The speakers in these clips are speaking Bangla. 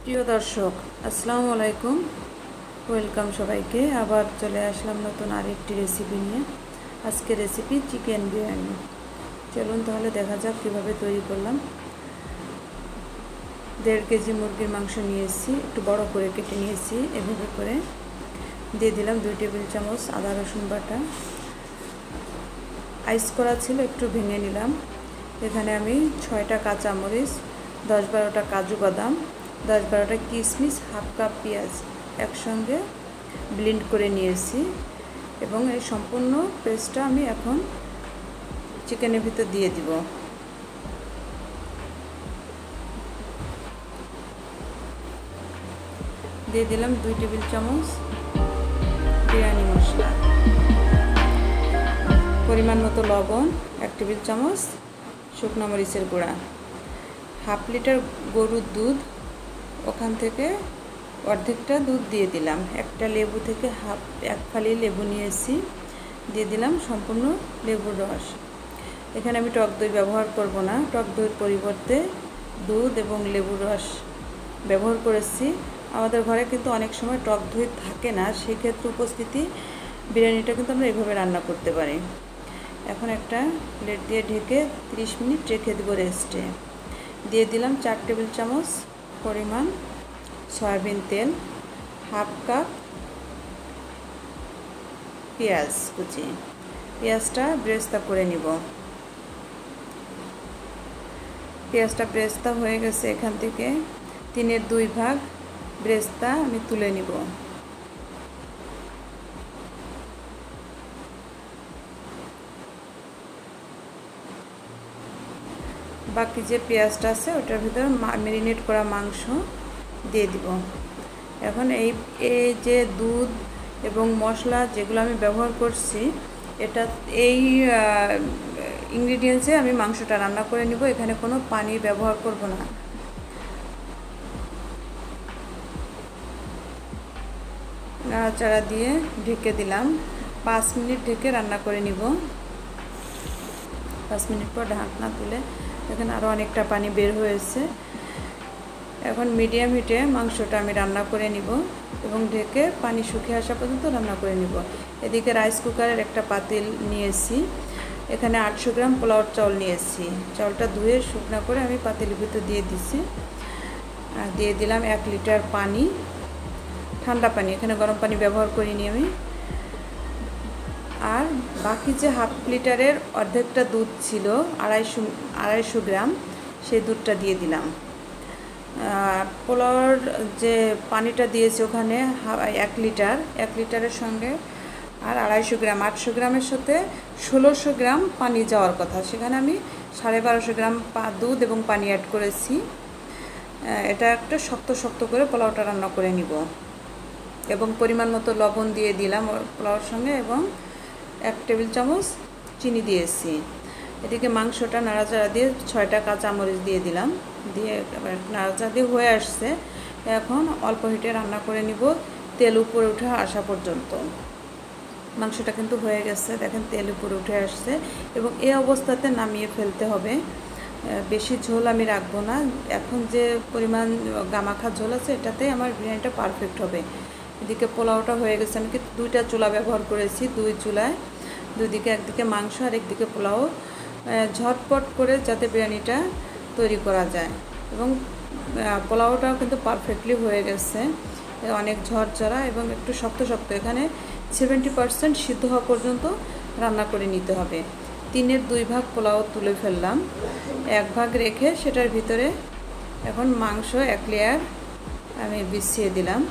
প্রিয় দর্শক, আসসালামু আলাইকুম। ওয়েলকাম সবাইকে। আবার চলে আসলাম নতুন আরেকটি রেসিপি নিয়ে। আজকে রেসিপি চিকেন বিরিয়ানি। চলুন তাহলে দেখা যাক কীভাবে তৈরি করলাম। 1.5 কেজি মুরগির মাংস নিয়েছি, একটু বড় করে কেটে নিয়েছি। এভাবে করে দিয়ে দিলাম 2 টেবিল চামচ আদা রসুন বাটা। আইস করা ছিল, একটু ভেঙে নিলাম। এখানে আমি 6টা কাঁচামরিচ, 10-12টা কাজু বাদাম, 10-12টা কিশমিশ, হাফ কাপ পেঁয়াজ একসঙ্গে ব্লেন্ড করে নিয়েছি এবং এই সম্পূর্ণ পেস্টটা আমি এখন চিকেনের ভিতর দিয়ে দিব। দিয়ে দিলাম 2 টেবিল চামচ বিরিয়ানি মশলা, পরিমাণ মতো লবণ, 1 টেবিল চামচ শুকনো মরিচের গুঁড়া, হাফ লিটার গরুর দুধ, ওখান থেকে অর্ধেকটা দুধ দিয়ে দিলাম। একটা লেবু থেকে এক ফালি লেবু নিয়েছি, দিয়ে দিলাম সম্পূর্ণ লেবুর রস। এখানে আমি টক দই ব্যবহার করব না, টক দইয়ের পরিবর্তে দুধ এবং লেবুর রস ব্যবহার করেছি। আমাদের ঘরে কিন্তু অনেক সময় টক দই থাকে না, সেক্ষেত্রে উপস্থিতি বিরিয়ানিটা কিন্তু আমরা এইভাবে রান্না করতে পারি। এখন একটা প্লেট দিয়ে ঢেকে 30 মিনিট রেখে দেব রেস্টে। দিয়ে দিলাম 4 টেবিল চামচ পরিমাণ সয়াবিন তেল, হাফ কাপ পেঁয়াজ কুচি। পেঁয়াজটা ব্রেস্তা করে নিব। পেঁয়াজটা ব্রেস্তা হয়ে গেছে, এখান থেকে 3-এর 2 ভাগ ব্রেস্তা আমি তুলে নিব। বাকি যে পেঁয়াজটা আছে ওটার ভিতরে ম্যারিনেট করা মাংস দিয়ে দিব। এখন এই যে দুধ এবং মশলা যেগুলো আমি ব্যবহার করছি, এই ইনগ্রিডিয়েন্টসে আমি মাংসটা রান্না করে নিব। এখানে কোনো পানি ব্যবহার করব না। নাড়াচাড়া দিয়ে ঢেকে দিলাম। 5 মিনিট ঢেকে রান্না করে নিব। 5 মিনিট পর ঢাকনা তুলে এখানে আরও অনেকটা পানি বের হয়েছে। এখন মিডিয়াম হিটে মাংসটা আমি রান্না করে নিব এবং ঢেকে পানি শুকিয়ে আসা পর্যন্ত রান্না করে নিব। এদিকে রাইস কুকারের একটা পাতিল নিয়েছি, এখানে 800 গ্রাম পোলাওর চাউল নিয়েছি। চাউলটা ধুয়ে শুকনো করে আমি পাতিলের ভিতর দিয়ে দিছি। আর দিয়ে দিলাম 1 লিটার পানি, ঠান্ডা পানি, এখানে গরম পানি ব্যবহার করিনি আমি। আর বাকি যে হাফ লিটারের অর্ধেকটা দুধ ছিল, 250 গ্রাম, সেই দুধটা দিয়ে দিলাম। পোলাওর যে পানিটা দিয়েছি ওখানে 1 লিটারের সঙ্গে আর 250 গ্রাম, 800 গ্রামের সাথে 1600 গ্রাম পানি যাওয়ার কথা, সেখানে আমি 1250 গ্রাম দুধ এবং পানি অ্যাড করেছি। এটা একটা শক্ত করে পোলাওটা রান্না করে নিব এবং পরিমাণ মতো লবণ দিয়ে দিলাম পোলাওর সঙ্গে এবং 1 টেবিল চামচ চিনি দিয়েছি। এদিকে মাংসটা নাড়াচাড়া দিয়ে 6টা কাঁচামরিচ দিয়ে দিলাম, দিয়ে নাড়াচাড়া দিয়ে হয়ে আসছে। এখন অল্প হিটে রান্না করে নিব তেল উপরে উঠে আসা পর্যন্ত। মাংসটা কিন্তু হয়ে গেছে, দেখেন তেল উপরে উঠে আসছে এবং এই অবস্থাতে নামিয়ে ফেলতে হবে। বেশি ঝোল আমি রাখবো না। এখন যে পরিমাণ গামাখা ঝোল আছে এটাতেই আমার বিরিয়ানিটা পারফেক্ট হবে। এদিকে পোলাওটা হয়ে গেছে। আমি কিন্তু 2টা চুলা ব্যবহার করেছি, 2 চুলায়, দুদিকে, একদিকে মাংস আর একদিকে পোলাও, ঝটপট করে যাতে বিরিয়ানিটা তৈরি করা যায়। এবং পোলাওটাও কিন্তু পারফেক্টলি হয়ে গেছে, অনেক ঝরঝরা এবং একটু শক্ত। এখানে 70% সিদ্ধ হওয়া পর্যন্ত রান্না করে নিতে হবে। 3-এর 2 ভাগ পোলাও তুলে ফেললাম, 1 ভাগ রেখে সেটার ভিতরে এখন মাংস 1 লেয়ার আমি বিছিয়ে দিলাম।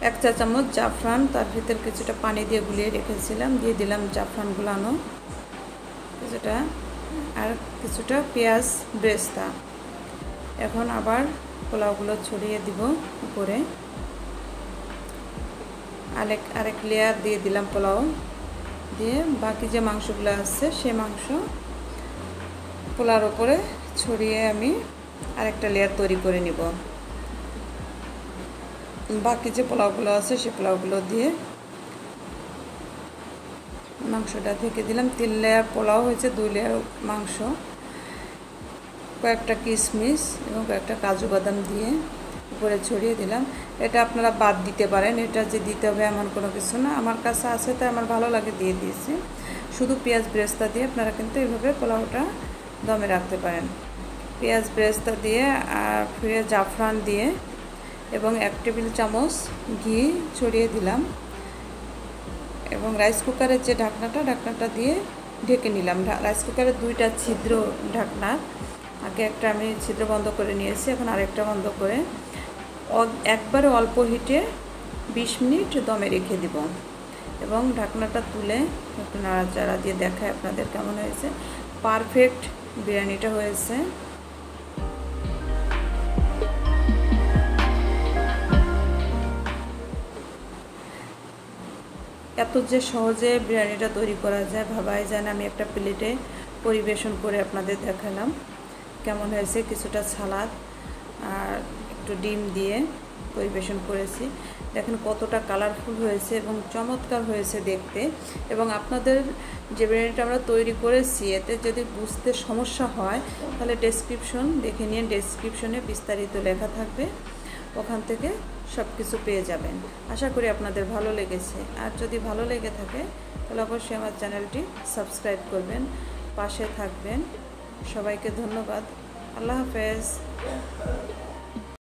এক চা চামচ জাফরান, তার ভিতর কিছুটা পানি দিয়ে গুলিয়ে রেখেছিলাম, দিয়ে দিলাম জাফরান গুলানো কিছুটা, আর কিছুটা পেঁয়াজ ব্রেস্তা। এখন আবার পোলাওগুলো ছড়িয়ে দিব উপরে। আরেক লেয়ার দিয়ে দিলাম পোলাও, দিয়ে বাকি যে মাংসগুলো আছে সেই মাংস পোলাওর উপরে ছড়িয়ে আমি আরেকটা লেয়ার তৈরি করে নিব। বাকি যে পোলাওগুলো আছে সেই পোলাওগুলো দিয়ে মাংসটা ঢেকে দিলাম। 3 লেয়ার পোলাও হয়েছে, 2 লেয়ার মাংস, কয়েকটা কিশমিশ এবং কয়েকটা কাজু বাদাম দিয়ে উপরে ছড়িয়ে দিলাম। এটা আপনারা বাদ দিতে পারেন, এটা যে দিতে হবে এমন কোনো কিছু না, আমার কাছে আছে তাই আমার ভালো লাগে দিয়ে দিয়েছি। শুধু পেঁয়াজ বেরেস্তা দিয়ে আপনারা কিন্তু এইভাবে পোলাওটা দমে রাখতে পারেন। পেঁয়াজ বেরেস্তা দিয়ে আর ফিরে জাফরান দিয়ে এবং 1 টেবিল চামচ ঘি ছড়িয়ে দিলাম এবং রাইস কুকারের যে ঢাকনাটা দিয়ে ঢেকে নিলাম। রাইস কুকারের 2টা ছিদ্র ঢাকনা, আগে একটা আমি ছিদ্র বন্ধ করে নিয়েছি, এখন আরেকটা বন্ধ করে একবারে অল্প হিটে 20 মিনিট দমে রেখে দিব এবং ঢাকনাটা তুলে একটু নাড়াচাড়া দিয়ে দেখায় আপনাদের কেমন হয়েছে। পারফেক্ট বিরিয়ানিটা হয়েছে। এত যে সহজে বিরিয়ানিটা তৈরি করা যায় ভাবাই যায় না। আমি একটা প্লেটে পরিবেশন করে আপনাদের দেখালাম কেমন হয়েছে। কিছুটা সালাদ আর একটু ডিম দিয়ে পরিবেশন করেছি। দেখেন কতটা কালারফুল হয়েছে এবং চমৎকার হয়েছে দেখতে। এবং আপনাদের যে বিরিয়ানিটা আমরা তৈরি করেছি এতে যদি বুঝতে সমস্যা হয় তাহলে ডেসক্রিপশন দেখে নিয়ে, ডেসক্রিপশনে বিস্তারিত লেখা থাকবে, ওখান থেকে সব কিছু পেয়ে যাবেন। আশা করি আপনাদের ভালো লেগেছে। আর যদি ভালো লেগে থাকে তাহলে অবশ্যই আমার চ্যানেলটি সাবস্ক্রাইব করবেন, পাশে থাকবেন। সবাইকে ধন্যবাদ। আল্লাহ হাফেজ।